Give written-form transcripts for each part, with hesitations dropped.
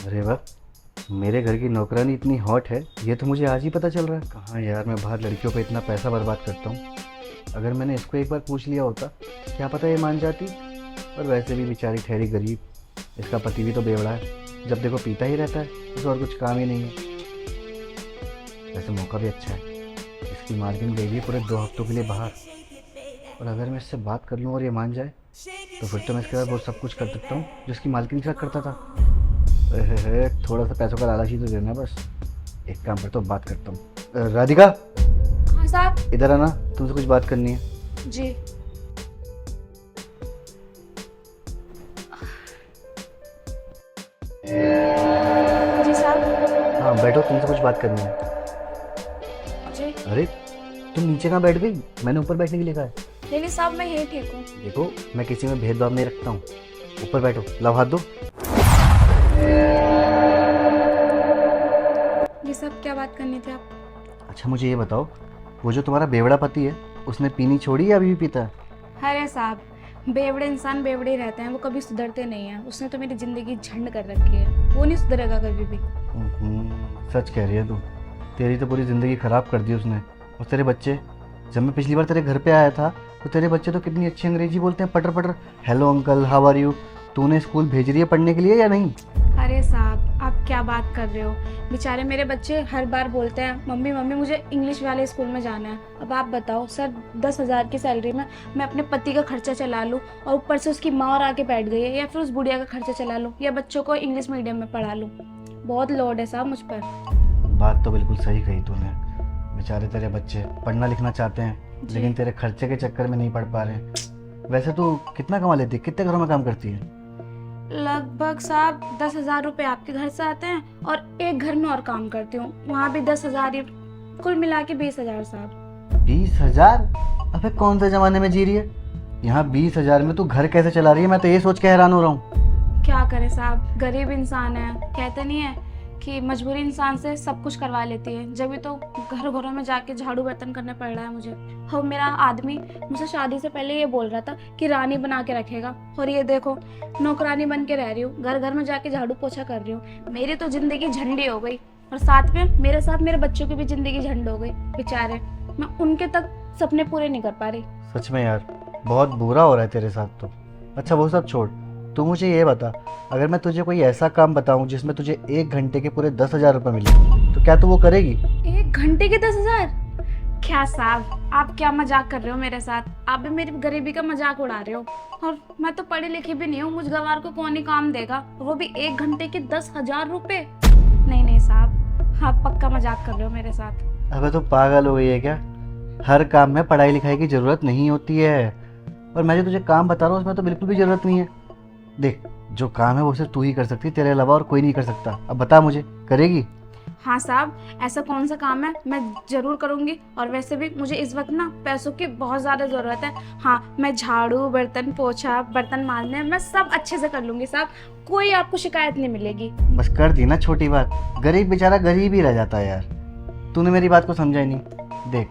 अरे वाह, मेरे घर की नौकरानी इतनी हॉट है, ये तो मुझे आज ही पता चल रहा है। कहाँ यार, मैं बाहर लड़कियों पे इतना पैसा बर्बाद करता हूँ। अगर मैंने इसको एक बार पूछ लिया होता, क्या पता ये मान जाती। और वैसे भी बेचारी ठहरी गरीब, इसका पति भी तो बेवड़ा है, जब देखो पीता ही रहता है, उसे और कुछ काम ही नहीं है। वैसे मौका भी अच्छा है, इसकी मालकिन गई है पूरे 2 हफ्तों के लिए बाहर। और अगर मैं इससे बात कर लूँ और ये मान जाए, तो फिर तो मैं इसके साथ वो सब कुछ कर सकता हूँ जो इसकी मालकिन के साथ करता था। थोड़ा सा पैसों का लालच ही तो देना है बस। एक काम करता हूँ, बात करता हूँ। राधिका, हाँ साहब। इधर आना, तुमसे कुछ बात करनी है। जी। जी साहब। हाँ बैठो, तुमसे कुछ बात करनी है। जी। अरे तुम नीचे कहाँ बैठ गई? मैंने ऊपर बैठने के लिए कहा है। नहीं नहीं साहब, मैं यही ठीक हूँ। देखो, मैं किसी में भेदभाव नहीं रखता हूँ। ऊपर बैठो, लाओ हाथ दो। जी साहब, क्या बात करनी थी आप? अच्छा मुझे ये बताओ, वो जो तुम्हारा बेवड़ा पति है, उसने पीनी छोड़ी या अभी भी पीता है? अरे साहब, बेवड़े इंसान बेवड़े ही रहते हैं, वो कभी सुधरते नहीं हैं। उसने तो मेरी ज़िंदगी झंड कर रखी है, वो नहीं सुधरेगा कभी भी। सच कह रही है तू। तेरी तो पूरी ज़िंदगी ख़राब कर दी उसने। और तेरे बच्चे, जब मैं पिछली बार तेरे घर पे आया था, तो तेरे बच्चे तो कितनी अच्छी अंग्रेजी बोलते हैं, पटर पटर। Hello uncle, how are you. तूने स्कूल भेज रही है पढ़ने के लिए या नहीं? अरे साहब, आप क्या बात कर रहे हो? बेचारे मेरे बच्चे हर बार बोलते हैं, मम्मी मम्मी मुझे इंग्लिश वाले स्कूल में जाना है। अब आप बताओ सर, 10,000 की सैलरी में मैं अपने पति का खर्चा चला लूँ, और ऊपर से उसकी माँ और आके बैठ गई है, या फिर उस बुढ़िया का खर्चा चला लूँ, या बच्चों को इंग्लिश मीडियम में पढ़ा लूँ? बहुत लोड है साहब मुझ पर। बात तो बिल्कुल सही कही तूने। बेचारे तेरे बच्चे पढ़ना लिखना चाहते हैं, लेकिन तेरे खर्चे के चक्कर में नहीं पढ़ पा रहे हैं। वैसे तू कितना कमा लेती है? कितने घरों में काम करती है? लगभग साहब 10,000 रुपये आपके घर से आते हैं, और एक घर में और काम करती हूँ, वहाँ भी 10,000 ही। कुल मिला के 20,000 साहब। 20,000? अबे कौन से ज़माने में जी रही है? यहाँ 20,000 में तू घर कैसे चला रही है? मैं तो ये सोच के हैरान हो रहा हूँ। क्या करें साहब, गरीब इंसान है। कहते नहीं है कि मजबूरी इंसान से सब कुछ करवा लेती है, जब भी तो घर घरों में जाके झाड़ू बर्तन करने पड़ रहा है मुझे। और मेरा आदमी मुझे शादी से पहले ये बोल रहा था कि रानी बना के रखेगा, और ये देखो नौकरानी बन के रह रही हूँ, घर घर में जाके झाड़ू पोछा कर रही हूँ। मेरी तो जिंदगी झंडी हो गई, और साथ में मेरे बच्चों की भी जिंदगी झंड हो गई। बेचारे, मैं उनके तक सपने पूरे नहीं कर पा रही। सच में यार, बहुत बुरा हो रहा है तेरे साथ तो। अच्छा वो सब छोड़, तू मुझे ये बता, अगर मैं तुझे कोई ऐसा काम बताऊं जिसमें तुझे 1 घंटे के पूरे 10,000 रुपये मिले, तो क्या तू वो करेगी? 1 घंटे के 10,000? क्या साहब, आप क्या मजाक कर रहे हो मेरे साथ? आप भी मेरी गरीबी का मजाक उड़ा रहे हो। और मैं तो पढ़ी लिखी भी नहीं हूँ, मुझ गवार को कौन ही काम देगा, वो भी 1 घंटे के 10,000 रुपए? नहीं नहीं साहब, आप पक्का मजाक कर रहे हो मेरे साथ। अबे तो पागल हो गई है क्या? हर काम में पढ़ाई लिखाई की ज़रूरत नहीं होती है। और मैं जो तुझे काम बता रहा हूँ उसमें तो बिल्कुल भी ज़रूरत नहीं है। देख, जो काम है वो सिर्फ तू ही कर सकती है, तेरे अलावा और कोई नहीं कर सकता। अब बता मुझे, करेगी? हाँ साहब, ऐसा कौन सा काम है, मैं जरूर करूँगी। और वैसे भी मुझे इस वक्त ना पैसों की बहुत ज़्यादा ज़रूरत है। हाँ, मैं झाड़ू बर्तन पोछा बर्तन मारने मैं सब अच्छे से कर लूँगी साहब, कोई आपको शिकायत नहीं मिलेगी। बस कर दी ना छोटी बात। गरीब बेचारा गरीब ही रह जाता है यार। तूने मेरी बात को समझा ही नहीं। देख,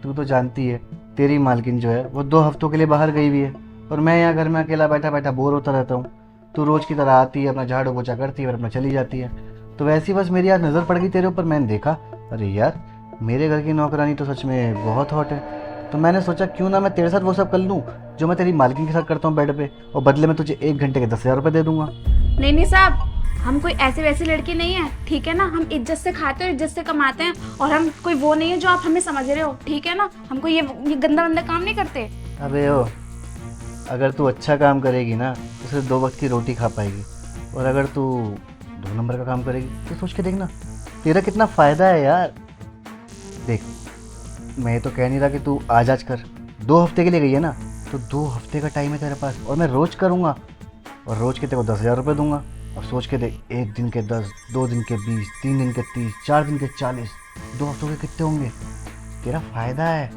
तू तो जानती है तेरी मालकिन जो है वो 2 हफ्तों के लिए बाहर गई हुई है, और मैं यहाँ घर में अकेला बैठा बैठा बोर होता रहता हूँ। तू रोज़ की तरह आती है, अपना झाड़ू पोछा करती है और अपना चली जाती है। तो वैसी बस मेरी आज नज़र पड़ गई तेरे ऊपर। मैंने देखा, अरे यार मेरे घर की नौकरानी तो सच में बहुत हॉट है। तो मैंने सोचा क्यों ना मैं तेरे साथ वो सब कर लूँ जो मैं तेरी मालकिन के साथ करता हूँ बेड पे, और बदले में तुझे 1 घंटे के 10,000 रुपये दे दूंगा। नहीं नहीं साहब, हम कोई ऐसी वैसी लड़की नहीं है, ठीक है ना? हम इज्जत से खाते हैं, इज्जत से कमाते हैं, और हम कोई वो नहीं है जो आप हमें समझ रहे हो, ठीक है ना? हमको ये गंदा वंदा काम नहीं करते। अबे ओ, अगर तू अच्छा काम करेगी ना तो सिर्फ 2 वक्त की रोटी खा पाएगी, और अगर तू 2 नंबर का काम करेगी तो सोच के देखना तेरा कितना फ़ायदा है यार। देख, मैं ये तो कह नहीं रहा कि तू आज आज कर। 2 हफ्ते के लिए गई है ना, तो 2 हफ्ते का टाइम है तेरे पास, और मैं रोज़ करूँगा, और रोज़ के तेरे को 10,000 रुपये दूंगा। और सोच के देख, 1 दिन के 10, 2 दिन के 20, 3 दिन के 30, 4 दिन के 40, 2 हफ्तों के कितने होंगे? तेरा फ़ायदा है।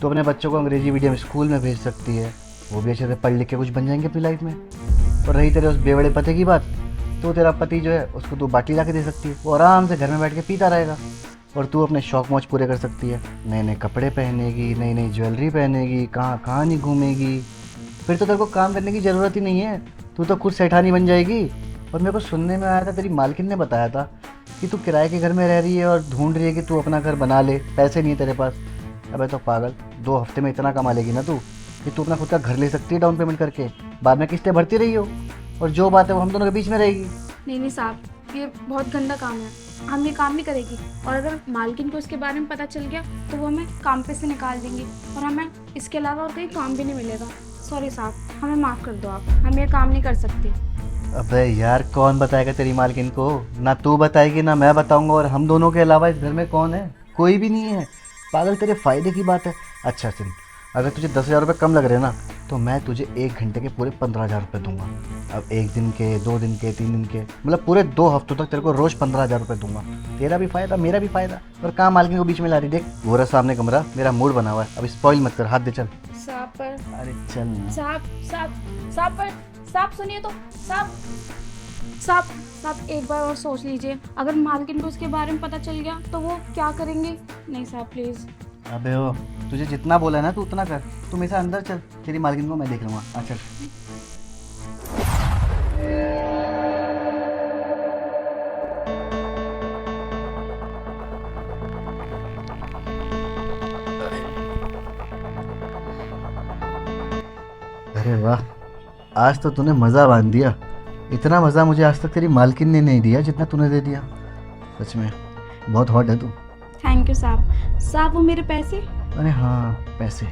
तो अपने बच्चों को अंग्रेजी मीडियम स्कूल में भेज सकती है, वो भी अच्छे से पढ़ लिख के कुछ बन जाएंगे अपनी लाइफ में। और रही तेरे उस बेवड़े पति की बात, तो तेरा पति जो है उसको तू बाटली ला के दे सकती है, वो आराम से घर में बैठ के पीता रहेगा, और तू अपने शौक मौज पूरे कर सकती है। नए नए कपड़े पहनेगी, नई नई ज्वेलरी पहनेगी, कहाँ कहाँ नहीं घूमेगी। फिर तो तेरे को काम करने की ज़रूरत ही नहीं है, तू तो खुद सेठानी बन जाएगी। और मेरे को सुनने में आया था, तेरी मालकिन ने बताया था कि तू किराए के घर में रह रही है और ढूंढ रही है कि तू अपना घर बना ले, पैसे नहीं है तेरे पास। अबे तो पागल, 2 हफ्ते में इतना कमा लेगी ना तू कि तू अपना खुद का घर ले सकती है डाउन पेमेंट करके, बाद में किस्तें भरती रही हो, और जो बात है वो हम दोनों के बीच में रहेगी। नहीं नहीं साहब, ये बहुत गंदा काम है, हम ये काम नहीं करेगी। और अगर मालकिन को इसके बारे में पता चल गया तो वो हमें काम पे से निकाल देंगी और हमें इसके अलावा और कहीं काम भी नहीं मिलेगा। सॉरी साहब, हमें माफ़ कर दो आप, हम ये काम नहीं कर सकती। अबे यार, कौन बताएगा तेरी मालकिन को? ना तू बताएगी ना मैं बताऊंगा, और हम दोनों के अलावा इस घर में कौन है? कोई भी नहीं है। पागल, तेरे फायदे की बात है। अच्छा सुन, अगर तुझे 10,000 रुपये कम लग रहे हैं ना, तो मैं तुझे 1 घंटे के पूरे 15,000 रुपये दूंगा। अब 1 दिन के, 2 दिन के, 3 दिन के, मतलब पूरे 2 हफ्तों तक तेरे को रोज़ 15,000 रुपये दूंगा। तेरा भी फायदा, मेरा भी फायदा। और कहाँ मालकिन को बीच में ला रही? देख वो रहा सामने कमरा, मेरा मूड बना हुआ है, अब स्पॉइल मत कर, हाथ दे चल। साहब पर, अरे चल ना। साहब साहब साहब पर, साहब सुनिए तो, साहब साहब साहब एक बार और सोच लीजिए, अगर मालकिन को इसके बारे में पता चल गया तो वो क्या करेंगे? नहीं साहब प्लीज़। अबे ओ, तुझे जितना बोला है ना तू उतना कर। तू मेरे से अंदर चल, तेरी मालकिन को मैं देख लूँगा। आ चल। अरे वाह, आज तो तूने मज़ा बांध दिया। इतना मज़ा मुझे आज तक तेरी मालकिन ने नहीं दिया जितना तूने दे दिया। सच में बहुत हॉट है तू। थैंक यू साहब। साहब वो मेरे पैसे? अरे हाँ, पैसे।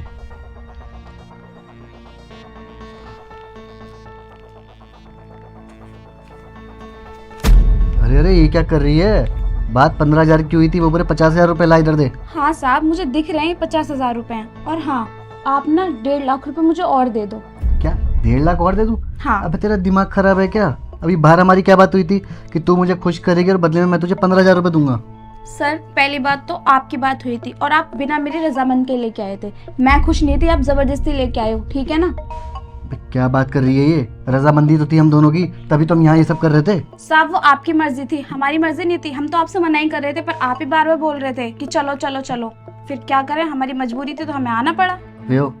अरे अरे, ये क्या कर रही है? बात 15,000 की हुई थी, वो पूरे 50,000 रुपये ला, इधर दे। हाँ साहब, मुझे दिख रहे हैं 50,000 रुपए हैं। और हाँ, आप ना 1.5 लाख रुपए मुझे और दे दो। क्या 1.5 लाख और दे दूँ? हाँ। अबे तेरा दिमाग खराब है क्या? अभी बाहर हमारी क्या बात हुई थी कि तू मुझे खुश करेगी और बदले में मैं तुझे 15,000 रुपये दूंगा। सर पहली बात तो आपकी बात हुई थी और आप बिना मेरी रजामंद के लेके आए थे। मैं खुश नहीं थी, आप जबरदस्ती लेके आए हो, ठीक है ना? अबे क्या बात कर रही है ये? रजामंदी तो थी हम दोनों की, तभी तो हम यहाँ ये सब कर रहे थे। साहब वो आपकी मर्जी थी, हमारी मर्जी नहीं थी। हम तो आपसे मना ही कर रहे थे, पर आप ही बार बार बोल रहे थे कि चलो चलो चलो। फिर क्या करें, हमारी मजबूरी थी तो हमें आना पड़ा। वेओ,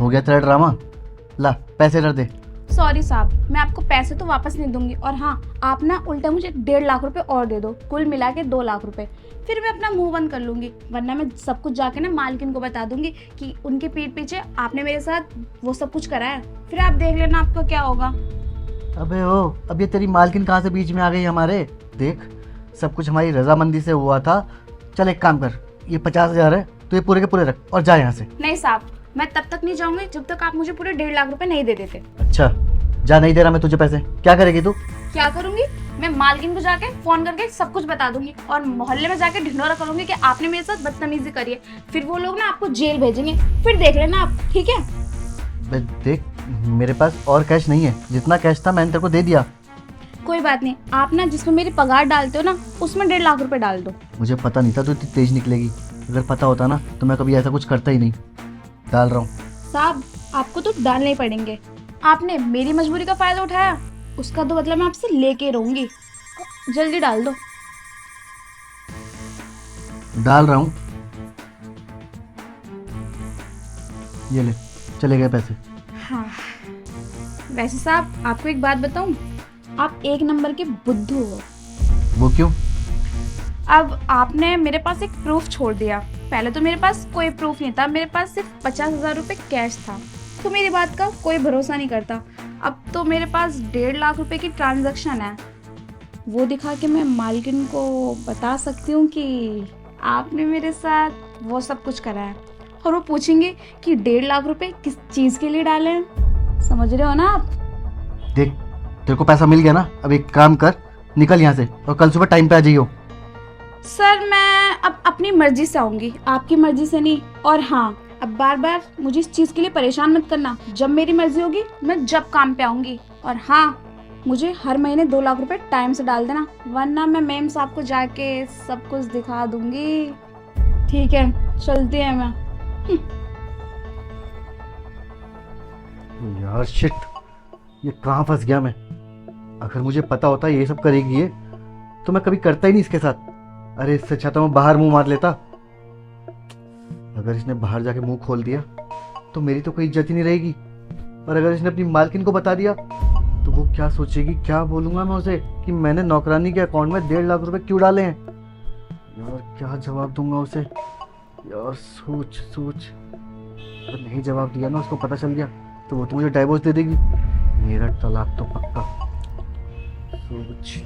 हो गया तेरा ड्रामा। ला पैसे इधर दे। सॉरी साहब, मैं आपको पैसे तो वापस नहीं दूंगी। और हाँ, आप ना उल्टा मुझे 1.5 लाख रुपए और दे दो, कुल मिला के 2 लाख रुपए। फिर मैं अपना मुंह बंद कर लूंगी, वरना मैं सब कुछ जाके ना मालकिन को बता दूंगी कि उनके पीठ पीछे आपने मेरे साथ वो सब कुछ करा है। फिर आप देख लेना आपका क्या होगा। अबे ओ, अब ये तेरी मालकिन कहाँ से बीच में आ गई हमारे? देख, सब कुछ हमारी रजामंदी से हुआ था। चल एक काम कर, ये 50,000 है तो ये पूरे के पूरे रख और जा यहाँ से। नहीं साहब, मैं तब तक नहीं जाऊंगी जब तक आप मुझे पूरे 1.5 लाख रुपए नहीं दे देते। अच्छा, जा, नहीं दे रहा मैं तुझे पैसे। क्या करेगी तू? क्या करूंगी? मैं मालकिन को जाके फोन करके सब कुछ बता दूंगी और मोहल्ले में जाके ढिंढोरा करूंगी कि आपने मेरे साथ बदतमीजी करी है। फिर वो लोग ना आपको जेल भेजेंगे, फिर देख लेना आप, ठीक है? बे देख, मेरे पास और कैश नहीं है, जितना कैश था मैंने तेरे को दे दिया। कोई बात नहीं, आप ना जिसमें मेरी पगार डालते हो ना, उसमें 1.5 लाख रुपए डाल दो। मुझे पता नहीं था तू इतनी तेज निकलेगी। अगर पता होता ना तो मैं कभी ऐसा कुछ करता ही नहीं। डाल रहा हूँ। साहब आपको तो डालने ही पड़ेंगे। आपने मेरी मजबूरी का फायदा उठाया, उसका तो बदला मैं आपसे लेके रहूंगी। जल्दी डाल दो। डाल रहा हूँ, ये ले, चले गए पैसे। हाँ, वैसे साहब आपको एक बात बताऊं, आप 1 नंबर के बुद्धू हो। वो क्यों? अब आपने मेरे पास एक प्रूफ छोड़ दिया। पहले तो मेरे पास कोई प्रूफ नहीं था, मेरे पास सिर्फ 50,000 रुपये कैश था, तो मेरी बात का कोई भरोसा नहीं करता। अब तो मेरे पास 1.5 लाख रुपए की ट्रांजैक्शन है, वो दिखा के मैं मालकिन को बता सकती हूँ कि आपने मेरे साथ वो सब कुछ करा है। और वो पूछेंगे कि 1.5 लाख रुपए किस चीज़ के लिए डाले हैं। समझ रहे हो ना आप? देख, तेरे को पैसा मिल गया ना, अब एक काम कर, निकल यहाँ से और कल सुबह टाइम पे आ जाइयो। सर मैं अब अपनी मर्जी से आऊँगी, आपकी मर्जी से नहीं। और हाँ, अब बार बार मुझे इस चीज़ के लिए परेशान मत करना। जब मेरी मर्जी होगी मैं जब काम पे आऊँगी। और हाँ, मुझे हर महीने 2 लाख रुपए टाइम से डाल देना, वरना मैं मैम साहब को जाके सब कुछ दिखा दूंगी। ठीक है, चलती है मैं। यार शिट, ये कहाँ फंस गया मैं। अगर मुझे पता होता ये सब करेगी ये, तो मैं कभी करता ही नहीं इसके साथ। अरे इससे अच्छा तो मैं बाहर मुंह मार लेता। अगर इसने बाहर जाके मुंह खोल दिया तो मेरी तो कोई इज्जत ही नहीं रहेगी, और अगर इसने अपनी मालकिन को बता दिया तो वो क्या सोचेगी, क्या बोलूंगा मैं उसे कि मैंने नौकरानी के अकाउंट में 1.5 लाख रुपए क्यों डाले हैं। यार क्या जवाब दूंगा उसे। यार सोच सोच, अगर नहीं जवाब दिया ना, उसको पता चल गया तो वो तो मुझे डाइवोर्स दे देगी। मेरा तलाक तो पक्का। सोच।